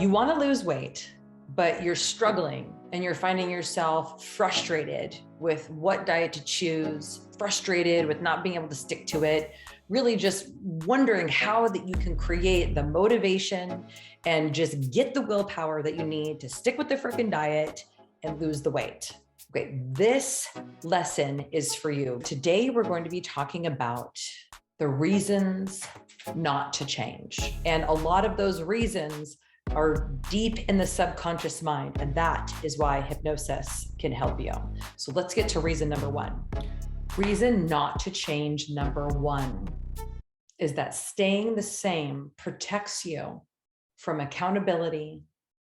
You want to lose weight, but you're struggling and you're finding yourself frustrated with what diet to choose, frustrated with not being able to stick to it, really just wondering how that you can create the motivation and just get the willpower that you need to stick with the freaking diet and lose the weight. Okay, this lesson is for you. Today, we're going to be talking about the reasons not to change. And a lot of those reasons are deep in the subconscious mind. And that is why hypnosis can help you. So let's get to reason number one. Reason not to change number one is that staying the same protects you from accountability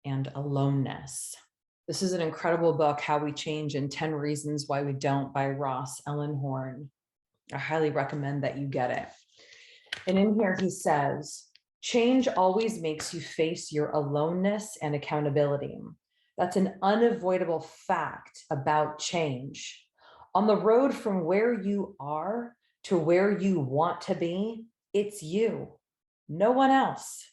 and aloneness. This is an incredible book, How We Change in 10 Reasons Why We Don't by Ross Ellenhorn. I highly recommend that you get it. And in here he says, change always makes you face your aloneness and accountability. That's an unavoidable fact about change. On the road from where you are to where you want to be, it's you, no one else,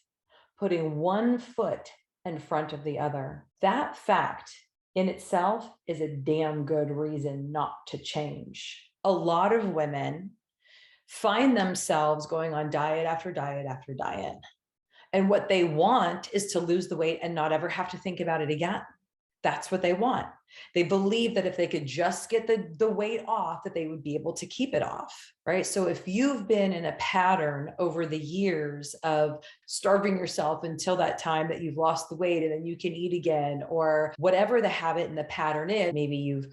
putting one foot in front of the other. That fact in itself is a damn good reason not to change. A lot of women find themselves going on diet after diet after diet. And what they want is to lose the weight and not ever have to think about it again. That's what they want. They believe that if they could just get the weight off, that they would be able to keep it off, right? So if you've been in a pattern over the years of starving yourself until that time that you've lost the weight and then you can eat again, or whatever the habit and the pattern is, maybe you've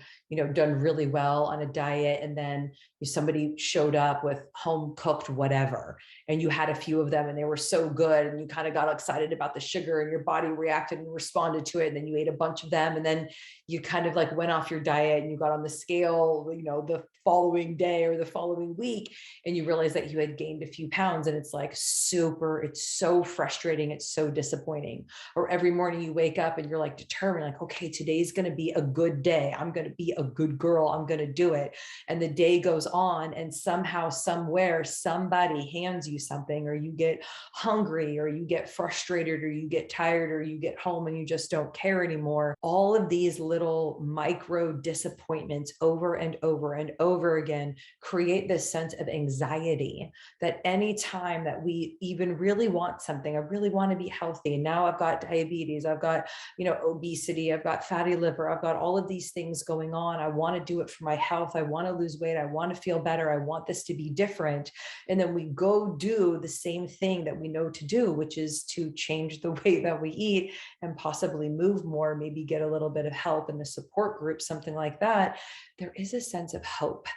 done really well on a diet and then somebody showed up with home cooked whatever, and you had a few of them and they were so good and you kind of got excited about the sugar and your body reacted and responded to it, and then you ate a bunch of them and then you kind of like went off your diet and you got on the scale, the following day or the following week, and you realized that you had gained a few pounds, and it's like it's so frustrating. It's so disappointing. Or every morning you wake up and you're like determined, like, okay, today's going to be a good day. I'm going to be a good girl. I'm going to do it. And the day goes on and somehow, somewhere, somebody hands you something, or you get hungry, or you get frustrated, or you get tired, or you get home and you just don't care anymore. All of these little micro disappointments over and over and over again create this sense of anxiety that any time that we even really want something, I really want to be healthy, and now I've got diabetes, I've got obesity, I've got fatty liver, I've got all of these things going on, I want to do it for my health, I want to lose weight, I want to feel better, I want this to be different, and then we go do the same thing that we know to do, which is to change the way that we eat and possibly move more, maybe get a little bit of help in the support group, something like that. There is a sense of hope,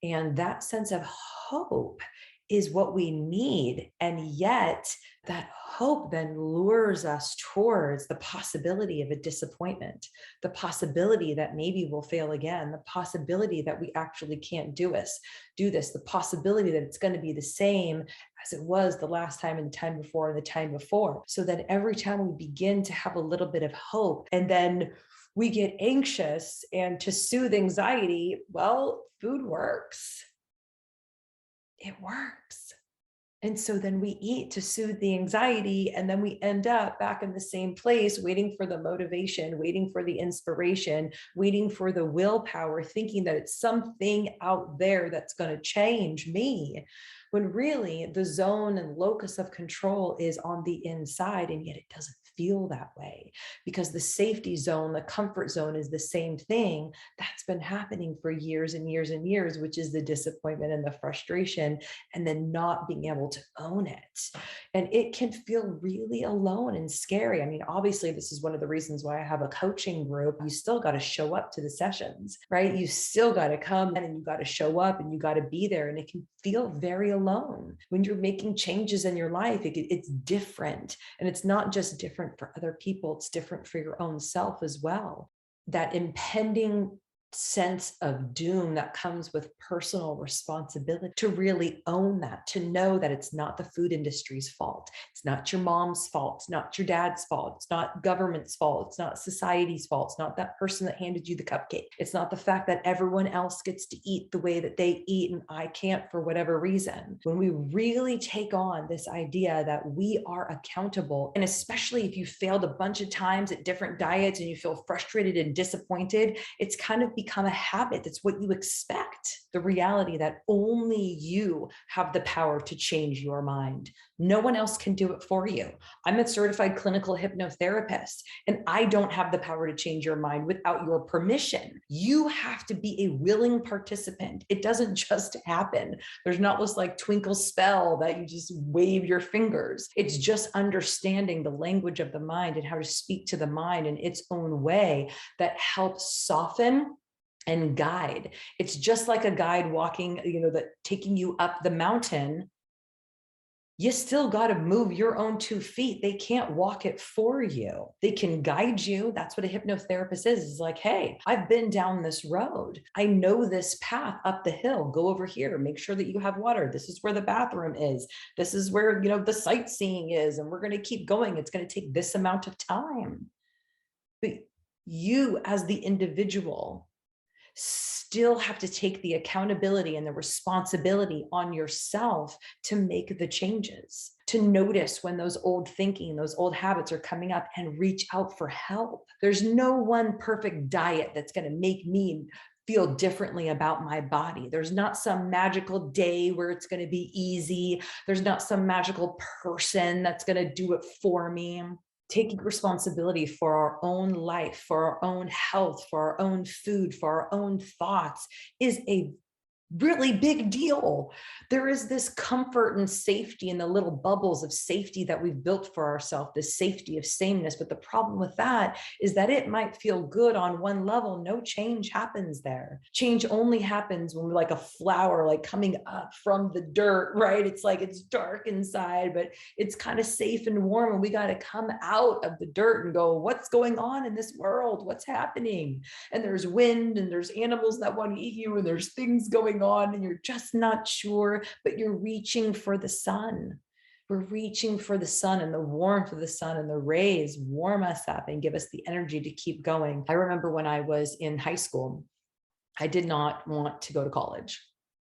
and that sense of hope is what we need. And yet that hope then lures us towards the possibility of a disappointment, the possibility that maybe we'll fail again, the possibility that we actually can't do this, the possibility that it's going to be the same as it was the last time and the time before and the time before. So that every time we begin to have a little bit of hope, and then we get anxious, and to soothe anxiety, well, food works. It works. And so then we eat to soothe the anxiety, and then we end up back in the same place, waiting for the motivation, waiting for the inspiration, waiting for the willpower, thinking that it's something out there that's going to change me, when really the zone and locus of control is on the inside, and yet it doesn't feel that way, because the safety zone, the comfort zone is the same thing that's been happening for years and years and years, which is the disappointment and the frustration, and then not being able to own it. And it can feel really alone and scary. I mean, obviously, this is one of the reasons why I have a coaching group. You still got to show up to the sessions, right? You still got to come and you got to show up and you got to be there. And it can feel very alone when you're making changes in your life. It's different. And it's not just different for other people, it's different for your own self as well. That impending sense of doom that comes with personal responsibility, to really own that, to know that it's not the food industry's fault. It's not your mom's fault. It's not your dad's fault. It's not government's fault. It's not society's fault. It's not that person that handed you the cupcake. It's not the fact that everyone else gets to eat the way that they eat and I can't for whatever reason. When we really take on this idea that we are accountable, and especially if you failed a bunch of times at different diets and you feel frustrated and disappointed, it's kind of become a habit. That's what you expect. The reality that only you have the power to change your mind. No one else can do it for you. I'm a certified clinical hypnotherapist, and I don't have the power to change your mind without your permission. You have to be a willing participant. It doesn't just happen. There's not this like twinkle spell that you just wave your fingers. It's just understanding the language of the mind and how to speak to the mind in its own way that helps soften and guide. It's just like a guide walking, that taking you up the mountain. You still got to move your own 2 feet. They can't walk it for you. They can guide you. That's what a hypnotherapist is. It's like, hey, I've been down this road. I know this path up the hill. Go over here. Make sure that you have water. This is where the bathroom is. This is where, the sightseeing is. And we're going to keep going. It's going to take this amount of time. But you as the individual still have to take the accountability and the responsibility on yourself to make the changes, to notice when those old thinking, those old habits are coming up and reach out for help. There's no one perfect diet that's going to make me feel differently about my body. There's not some magical day where it's going to be easy. There's not some magical person that's going to do it for me. Taking responsibility for our own life, for our own health, for our own food, for our own thoughts is a really big deal. There is this comfort and safety in the little bubbles of safety that we've built for ourselves, this safety of sameness. But the problem with that is that it might feel good on one level. No change happens there. Change only happens when we're like a flower, like coming up from the dirt, right? It's like it's dark inside, but it's kind of safe and warm. And we got to come out of the dirt and go, what's going on in this world? What's happening? And there's wind and there's animals that want to eat you and there's things going on and you're just not sure, but you're reaching for the sun. We're reaching for the sun, and the warmth of the sun and the rays warm us up and give us the energy to keep going. I remember when I was in high school, I did not want to go to college.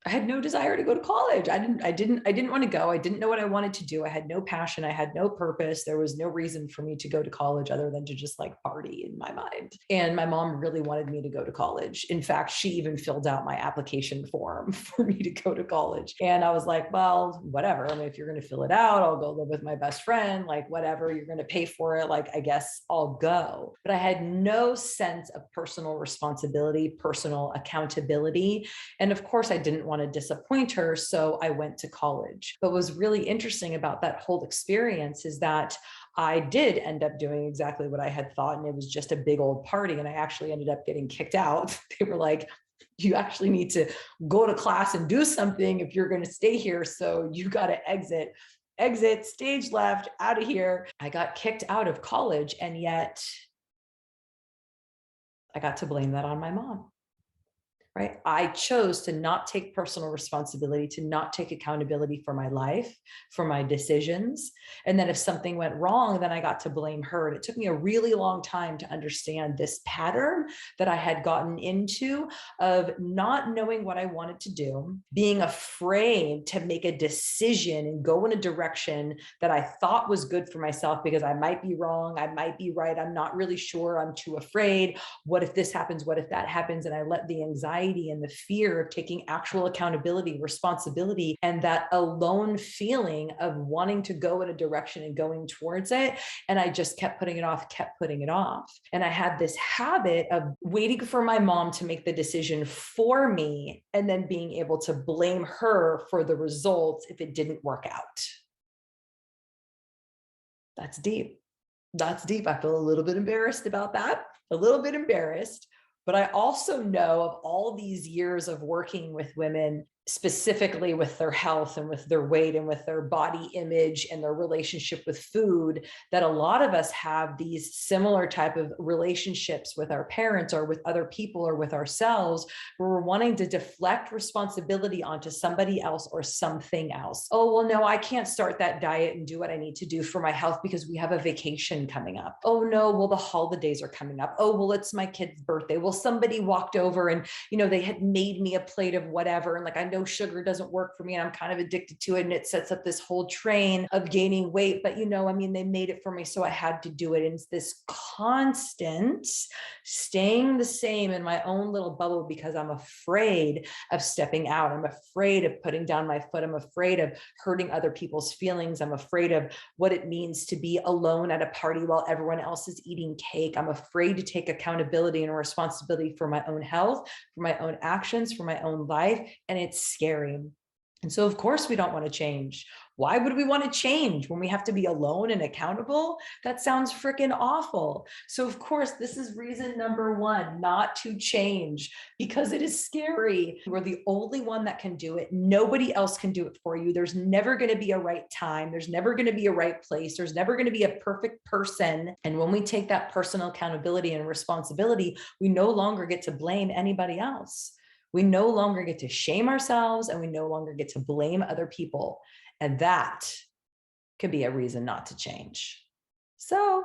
I had no desire to go to college. I didn't want to go. I didn't know what I wanted to do. I had no passion. I had no purpose. There was no reason for me to go to college other than to just like party in my mind. And my mom really wanted me to go to college. In fact, she even filled out my application form for me to go to college. And I was like, well, whatever. I mean, if you're going to fill it out, I'll go live with my best friend, like whatever, you're going to pay for it. Like, I guess I'll go. But I had no sense of personal responsibility, personal accountability. And of course, I didn't want to disappoint her. So I went to college. But what was really interesting about that whole experience is that I did end up doing exactly what I had thought. And it was just a big old party. And I actually ended up getting kicked out. They were like, you actually need to go to class and do something if you're going to stay here. So you got to exit, stage left, out of here. I got kicked out of college. And yet I got to blame that on my mom. Right? I chose to not take personal responsibility, to not take accountability for my life, for my decisions. And then if something went wrong, then I got to blame her. And it took me a really long time to understand this pattern that I had gotten into of not knowing what I wanted to do, being afraid to make a decision and go in a direction that I thought was good for myself because I might be wrong, I might be right, I'm not really sure, I'm too afraid. What if this happens? What if that happens? And I let the anxiety and the fear of taking actual accountability, responsibility, and that alone feeling of wanting to go in a direction and going towards it. And I just kept putting it off. And I had this habit of waiting for my mom to make the decision for me and then being able to blame her for the results if it didn't work out. That's deep. I feel a little bit embarrassed about that, But I also know of all these years of working with women specifically with their health and with their weight and with their body image and their relationship with food, that a lot of us have these similar type of relationships with our parents or with other people or with ourselves, where we're wanting to deflect responsibility onto somebody else or something else. Oh, well, no, I can't start that diet and do what I need to do for my health because we have a vacation coming up. Oh no, well, the holidays are coming up. Oh, well, it's my kid's birthday. Well, somebody walked over and, they had made me a plate of whatever. And like, I know sugar doesn't work for me and I'm kind of addicted to it. And it sets up this whole train of gaining weight. But, they made it for me, so I had to do it. And it's this constant staying the same in my own little bubble because I'm afraid of stepping out. I'm afraid of putting down my foot. I'm afraid of hurting other people's feelings. I'm afraid of what it means to be alone at a party while everyone else is eating cake. I'm afraid to take accountability and responsibility for my own health, for my own actions, for my own life. And it's scary. And so, of course, we don't want to change. Why would we want to change when we have to be alone and accountable? That sounds freaking awful. So, of course, this is reason number one, not to change, because it is scary. We're the only one that can do it. Nobody else can do it for you. There's never going to be a right time. There's never going to be a right place. There's never going to be a perfect person. And when we take that personal accountability and responsibility, we no longer get to blame anybody else. We no longer get to shame ourselves, and we no longer get to blame other people. And that could be a reason not to change. So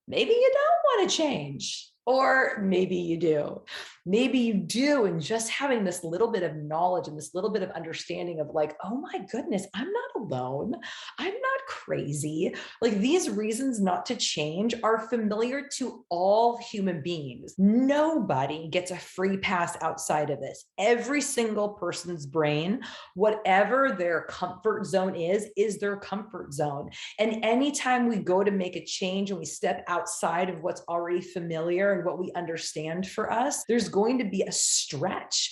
maybe you don't want to change, or maybe you do. Maybe you do. And just having this little bit of knowledge and this little bit of understanding of like, oh my goodness, I'm not alone. I'm not crazy. Like, these reasons not to change are familiar to all human beings. Nobody gets a free pass outside of this. Every single person's brain, whatever their comfort zone is their comfort zone. And anytime we go to make a change and we step outside of what's already familiar and what we understand for us, there's going to be a stretch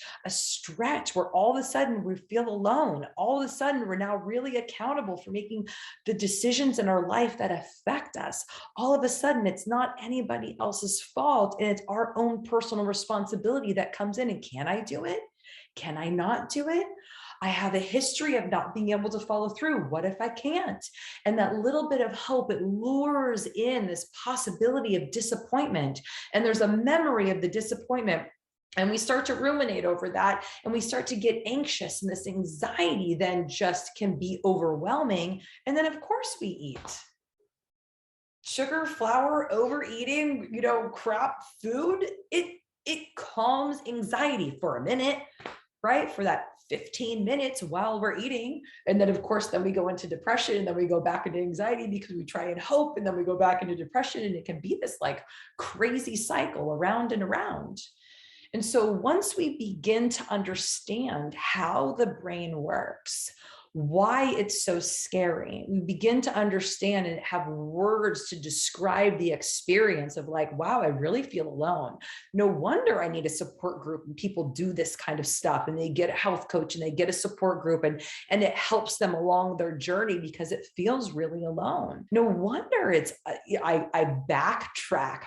where all of a sudden we feel alone. All of a sudden, we're now really accountable for making the decisions in our life that affect us. All of a sudden, it's not anybody else's fault, and it's our own personal responsibility that comes in. And can I do it? Can I not do it? I have a history of not being able to follow through. What if I can't? And that little bit of hope, it lures in this possibility of disappointment. And there's a memory of the disappointment. And we start to ruminate over that, and we start to get anxious, and this anxiety then just can be overwhelming. And then, of course, we eat. Sugar, flour, overeating, crap food, it calms anxiety for a minute, right? For that 15 minutes while we're eating. And then, of course, then we go into depression, and then we go back into anxiety because we try and hope, and then we go back into depression, and it can be this like crazy cycle around and around. And so once we begin to understand how the brain works, why it's so scary, we begin to understand and have words to describe the experience of like, wow, I really feel alone. No wonder I need a support group, and people do this kind of stuff, and they get a health coach and they get a support group, and it helps them along their journey because it feels really alone. No wonder I backtrack,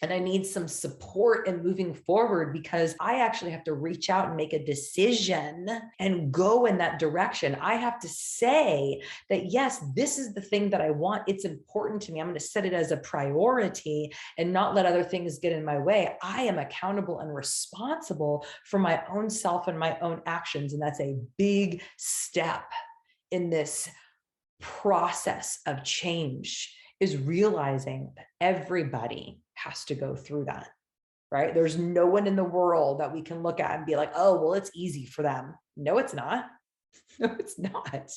and I need some support in moving forward, because I actually have to reach out and make a decision and go in that direction. I have to say that, yes, this is the thing that I want. It's important to me. I'm going to set it as a priority and not let other things get in my way. I am accountable and responsible for my own self and my own actions. And that's a big step in this process of change, is realizing that everybody has to go through that, right? There's no one in the world that we can look at and be like, oh, well, it's easy for them. No, it's not. No, it's not.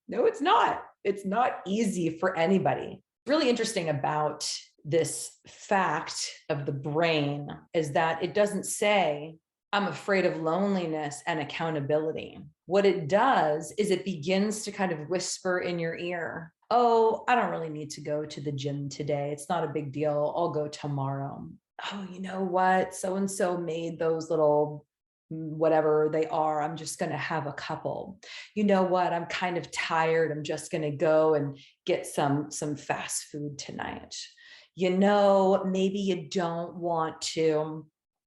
No, it's not. It's not easy for anybody. Really interesting about this fact of the brain is that it doesn't say, I'm afraid of loneliness and accountability. What it does is it begins to kind of whisper in your ear, oh, I don't really need to go to the gym today. It's not a big deal. I'll go tomorrow. Oh, you know what? So-and-so made those little whatever they are. I'm just going to have a couple. You know what? I'm kind of tired. I'm just going to go and get some fast food tonight. Maybe you don't want to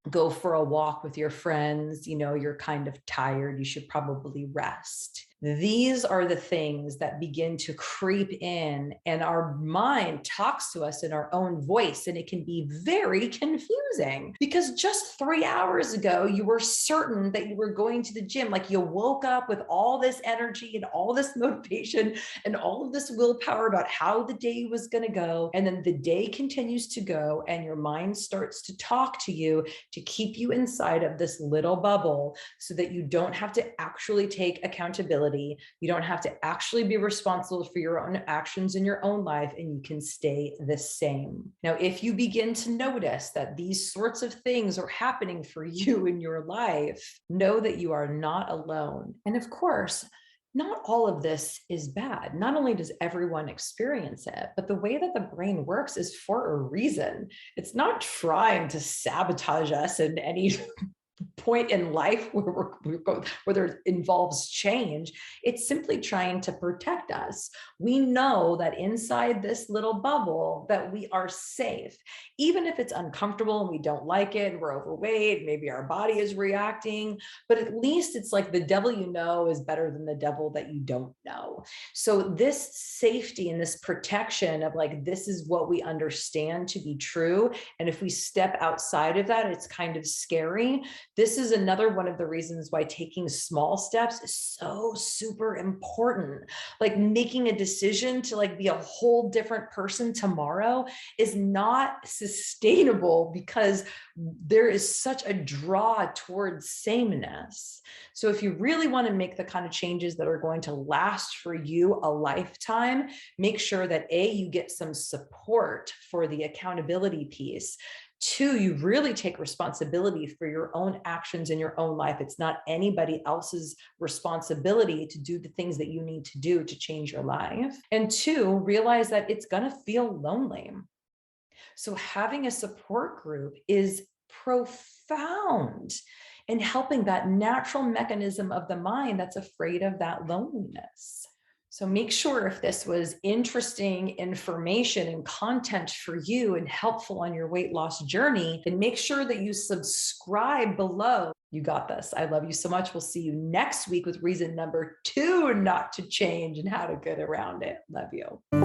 go for a walk with your friends, you're kind of tired, you should probably rest. These are the things that begin to creep in, and our mind talks to us in our own voice. And it can be very confusing because just 3 hours ago, you were certain that you were going to the gym. Like you woke up with all this energy and all this motivation and all of this willpower about how the day was going to go. And then the day continues to go, and your mind starts to talk to you to keep you inside of this little bubble so that you don't have to actually take accountability. You don't have to actually be responsible for your own actions in your own life, and you can stay the same. Now, if you begin to notice that these sorts of things are happening for you in your life, know that you are not alone. And of course, not all of this is bad. Not only does everyone experience it, but the way that the brain works is for a reason. It's not trying to sabotage us in any point in life where there involves change. It's simply trying to protect us. We know that inside this little bubble that we are safe, even if it's uncomfortable and we don't like it and we're overweight, maybe our body is reacting, but at least it's like the devil you know is better than the devil that you don't know. So this safety and this protection of like, this is what we understand to be true. And if we step outside of that, it's kind of scary. This is another one of the reasons why taking small steps is so super important. Like making a decision to like be a whole different person tomorrow is not sustainable because there is such a draw towards sameness. So if you really want to make the kind of changes that are going to last for you a lifetime, make sure that A, you get some support for the accountability piece. 2, you really take responsibility for your own actions in your own life. It's not anybody else's responsibility to do the things that you need to do to change your life. And 2, realize that it's going to feel lonely. So having a support group is profound in helping that natural mechanism of the mind that's afraid of that loneliness. So make sure if this was interesting information and content for you and helpful on your weight loss journey, then make sure that you subscribe below. You got this. I love you so much. We'll see you next week with reason number 2 not to change and how to get around it. Love you.